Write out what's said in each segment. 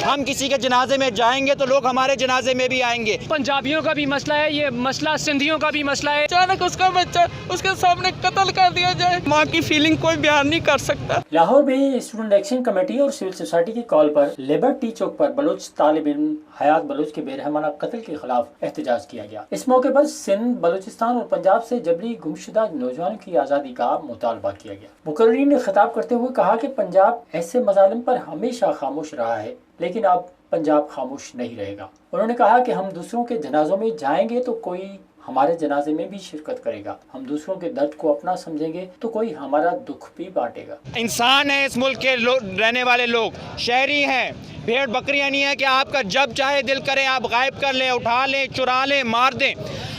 ہم کسی کے جنازے میں جائیں گے تو لوگ ہمارے جنازے میں بھی آئیں گے. پنجابیوں کا بھی مسئلہ ہے, یہ مسئلہ سندھیوں کا بھی مسئلہ ہے. اچانک اس کا بچہ اس کے سامنے قتل کر دیا جائے, ماں کی فیلنگ کوئی بیان نہیں کر سکتا. لاہور میں اسٹوڈنٹ ایکشن کمیٹی اور سول سوسائٹی کی کال پر لبرٹی چوک پر بلوچ طالب علم حیات بلوچ کے بے رحمانہ قتل کے خلاف احتجاج کیا گیا. اس موقع پر سندھ, بلوچستان اور پنجاب سے جبری گمشدہ نوجوانوں کی آزادی کا مطالبہ کیا گیا. مقررین نے خطاب کرتے ہوئے کہا کہ پنجاب ایسے مظالم پر ہمیشہ خاموش رہا ہے, لیکن اب پنجاب خاموش نہیں رہے گا. انہوں نے کہا کہ ہم دوسروں کے جنازوں میں جائیں گے تو کوئی ہمارے جنازے میں بھی شرکت کرے گا. ہم دوسروں کے درد کو اپنا سمجھیں گے تو کوئی ہمارا دکھ بھی بانٹے گا. انسان ہے اس ملک کے رہنے والے لوگ, شہری ہیں, بھیڑ بکریاں نہیں ہیں کہ آپ کا جب چاہے دل کریں آپ غائب کر لیں, اٹھا لیں, چرا لیں, مار دیں.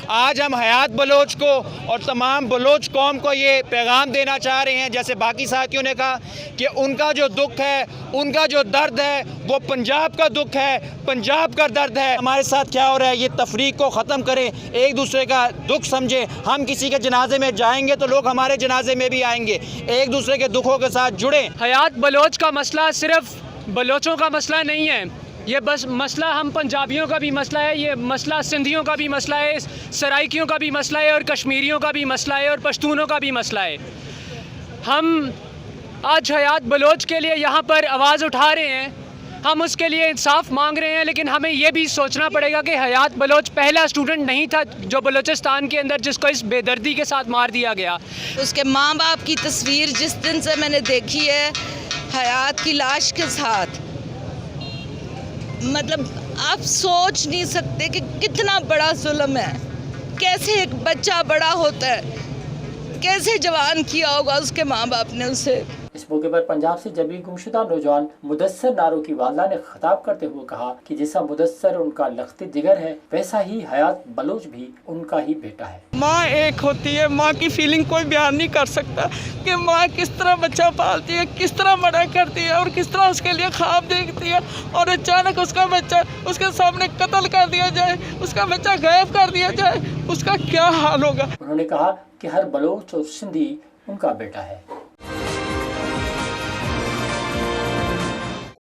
آج ہم حیات بلوچ کو اور تمام بلوچ قوم کو یہ پیغام دینا چاہ رہے ہیں, جیسے باقی ساتھیوں نے کہا, کہ ان کا جو دکھ ہے, ان کا جو درد ہے وہ پنجاب کا دکھ ہے, پنجاب کا درد ہے. ہمارے ساتھ کیا ہو رہا ہے, یہ تفریق کو ختم کریں, ایک دوسرے کا دکھ سمجھیں. ہم کسی کے جنازے میں جائیں گے تو لوگ ہمارے جنازے میں بھی آئیں گے, ایک دوسرے کے دکھوں کے ساتھ جڑیں. حیات بلوچ کا مسئلہ صرف بلوچوں کا مسئلہ نہیں ہے, یہ بس مسئلہ ہم پنجابیوں کا بھی مسئلہ ہے, یہ مسئلہ سندھیوں کا بھی مسئلہ ہے, سرائکیوں کا بھی مسئلہ ہے, اور کشمیریوں کا بھی مسئلہ ہے, اور پشتونوں کا بھی مسئلہ ہے. ہم آج حیات بلوچ کے لیے یہاں پر آواز اٹھا رہے ہیں, ہم اس کے لیے انصاف مانگ رہے ہیں, لیکن ہمیں یہ بھی سوچنا پڑے گا کہ حیات بلوچ پہلا اسٹوڈنٹ نہیں تھا جو بلوچستان کے اندر جس کو اس بے دردی کے ساتھ مار دیا گیا. اس کے ماں باپ کی تصویر جس دن سے میں نے دیکھی ہے حیات کی لاش کے ساتھ, مطلب آپ سوچ نہیں سکتے کہ کتنا بڑا ظلم ہے. کیسے ایک بچہ بڑا ہوتا ہے, کیسے جوان کیا ہوگا اس کے ماں باپ نے اسے. اس موقع پر پنجاب سے جبری گمشدہ نوجوان مدثر نارو کی والدہ نے خطاب کرتے ہوئے کہا کہ جیسا مدثر ان کا لخت جگر ہے ویسا ہی حیات بلوچ بھی ان کا ہی بیٹا ہے. ماں ایک ہوتی ہے, ماں کی فیلنگ کوئی بیان نہیں کر سکتا کہ ماں کس طرح بچہ پالتی ہے, کس طرح بڑا کرتی ہے, اور کس طرح اس کے لیے خواب دیکھتی ہے, اور اچانک اس کا بچہ اس کے سامنے قتل کر دیا جائے, اس کا بچہ غائب کر دیا جائے, اس کا کیا حال ہوگا. انہوں نے کہا کہ ہر بلوچ اور سندھی ان کا بیٹا ہے.